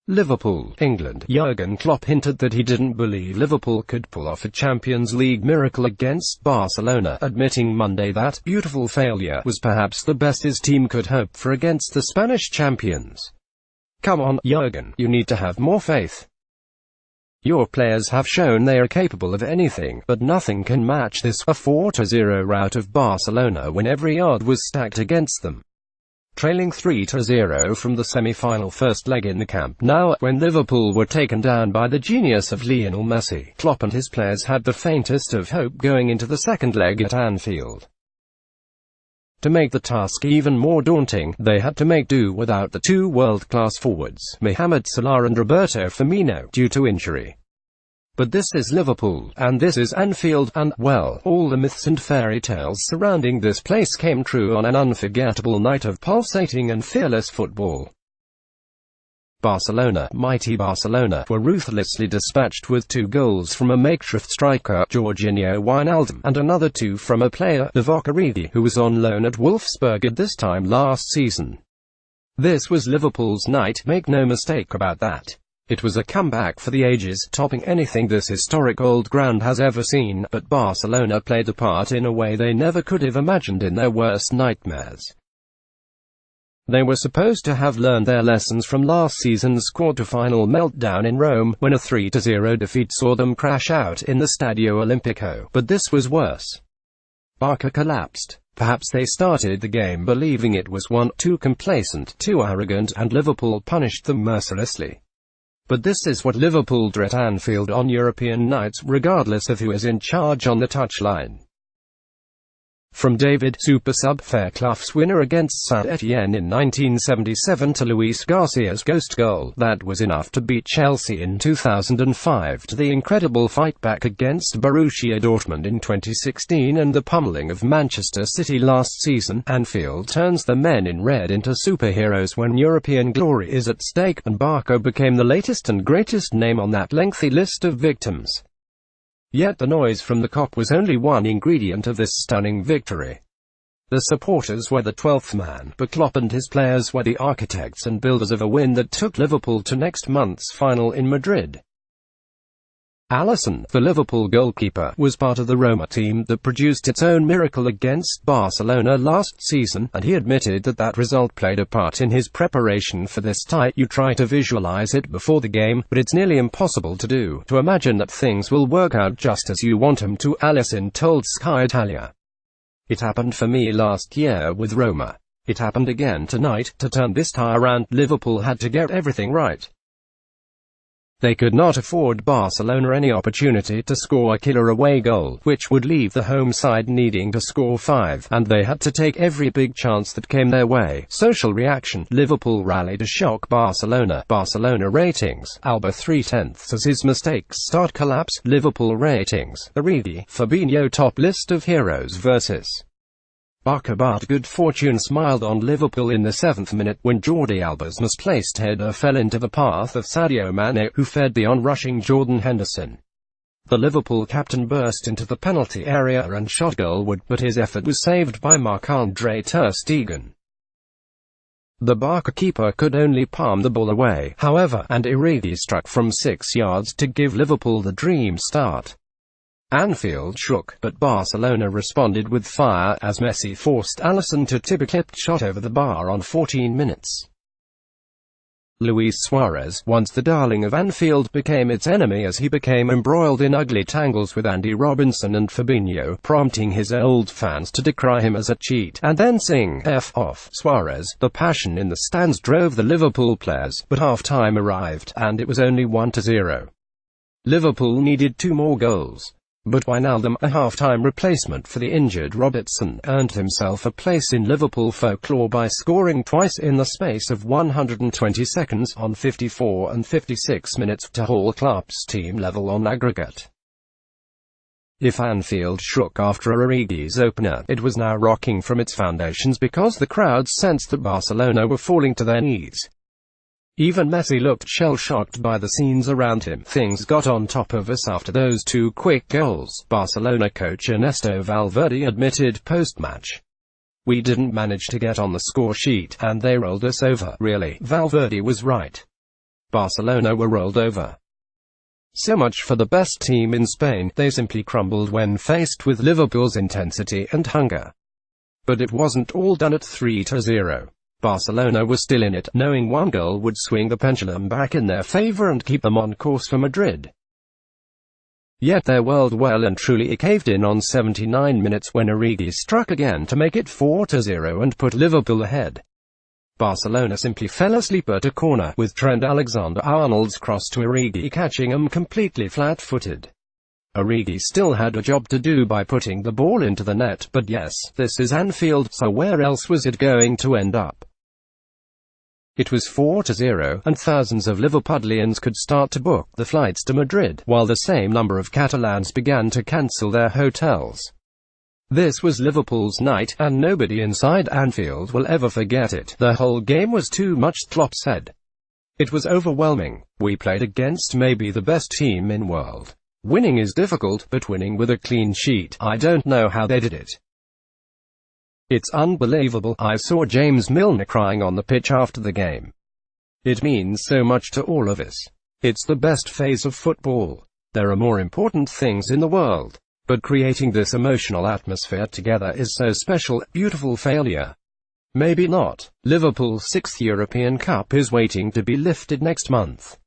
Liverpool, England. Jurgen Klopp hinted that he didn't believe Liverpool could pull off a Champions League miracle against Barcelona, admitting Monday that beautiful failure was perhaps the best his team could hope for against the Spanish champions. Come on, Jurgen, you need to have more faith. Your players have shown they are capable of anything, but nothing can match this, a 4-0 rout of Barcelona when every yard was stacked against them. Trailing 3-0 from the semi-final first leg in the Camp Nou, when Liverpool were taken down by the genius of Lionel Messi, Klopp and his players had the faintest of hope going into the second leg at Anfield. To make the task even more daunting, they had to make do without the two world-class forwards, Mohamed Salah and Roberto Firmino, due to injury. But this is Liverpool, and this is Anfield, and, well, all the myths and fairy tales surrounding this place came true on an unforgettable night of pulsating and fearless football. Barcelona, mighty Barcelona, were ruthlessly dispatched with 2 goals from a makeshift striker, Georginio Wijnaldum, and another 2 from a player, Divock Origi, who was on loan at Wolfsburg at this time last season. This was Liverpool's night, make no mistake about that. It was a comeback for the ages, topping anything this historic old ground has ever seen, but Barcelona played a part in a way they never could have imagined in their worst nightmares. They were supposed to have learned their lessons from last season's quarter-final meltdown in Rome, when a 3-0 defeat saw them crash out in the Stadio Olimpico, but this was worse. Barca collapsed. Perhaps they started the game believing it was too complacent, too arrogant, and Liverpool punished them mercilessly. But this is what Liverpool do at Anfield on European nights, regardless of who is in charge on the touchline. From David Super Sub Fairclough's winner against Saint-Etienne in 1977 to Luis Garcia's ghost goal that was enough to beat Chelsea in 2005, to the incredible fight back against Borussia Dortmund in 2016 and the pummeling of Manchester City last season, Anfield turns the men in red into superheroes when European glory is at stake, and Barca became the latest and greatest name on that lengthy list of victims. Yet the noise from the Kop was only one ingredient of this stunning victory. The supporters were the 12th man, but Klopp and his players were the architects and builders of a win that took Liverpool to next month's final in Madrid. Alisson, the Liverpool goalkeeper, was part of the Roma team that produced its own miracle against Barcelona last season, and he admitted that result played a part in his preparation for this tie. You try to visualize it before the game, but it's nearly impossible to do, to imagine that things will work out just as you want them to, Alisson told Sky Italia. It happened for me last year with Roma. It happened again tonight. To turn this tie around, Liverpool had to get everything right. They could not afford Barcelona any opportunity to score a killer away goal, which would leave the home side needing to score 5, and they had to take every big chance that came their way. Social reaction. Liverpool rallied to shock Barcelona. Barcelona ratings. Alba 3/10 as his mistakes start collapse. Liverpool ratings. Origi, Fabinho top list of heroes versus Barca, but good fortune smiled on Liverpool in the 7th minute, when Jordi Alba's misplaced header fell into the path of Sadio Mane, who fed the on-rushing Jordan Henderson. The Liverpool captain burst into the penalty area and shot goalward, but his effort was saved by Marc-Andre ter Stegen. The Barca keeper could only palm the ball away, however, and Origi struck from 6 yards to give Liverpool the dream start. Anfield shook, but Barcelona responded with fire, as Messi forced Alisson to tip a clipped shot over the bar on 14 minutes. Luis Suarez, once the darling of Anfield, became its enemy as he became embroiled in ugly tangles with Andy Robinson and Fabinho, prompting his old fans to decry him as a cheat, and then sing "F off, Suarez." The passion in the stands drove the Liverpool players, but half-time arrived, and it was only 1-0. Liverpool needed 2 more goals. But Wijnaldum, a half-time replacement for the injured Robertson, earned himself a place in Liverpool folklore by scoring twice in the space of 120 seconds, on 54 and 56 minutes, to haul Klopp's team level on aggregate. If Anfield shook after Origi's opener, it was now rocking from its foundations because the crowd sensed that Barcelona were falling to their knees. Even Messi looked shell-shocked by the scenes around him. Things got on top of us after those 2 quick goals, Barcelona coach Ernesto Valverde admitted post-match. We didn't manage to get on the score sheet, and they rolled us over. Really, Valverde was right. Barcelona were rolled over. So much for the best team in Spain. They simply crumbled when faced with Liverpool's intensity and hunger. But it wasn't all done at 3-0. Barcelona was still in it, knowing one goal would swing the pendulum back in their favour and keep them on course for Madrid. Yet their world well and truly caved in on 79 minutes when Origi struck again to make it 4-0 and put Liverpool ahead. Barcelona simply fell asleep at a corner, with Trent Alexander-Arnold's cross to Origi catching him completely flat-footed. Origi still had a job to do by putting the ball into the net, but yes, this is Anfield, so where else was it going to end up? It was 4-0, and thousands of Liverpudlians could start to book the flights to Madrid, while the same number of Catalans began to cancel their hotels. This was Liverpool's night, and nobody inside Anfield will ever forget it. The whole game was too much, Klopp said. It was overwhelming. We played against maybe the best team in world. Winning is difficult, but winning with a clean sheet, I don't know how they did it. It's unbelievable. I saw James Milner crying on the pitch after the game. It means so much to all of us. It's the best phase of football. There are more important things in the world. But creating this emotional atmosphere together is so special. Beautiful failure. Maybe not. Liverpool's 6th European Cup is waiting to be lifted next month.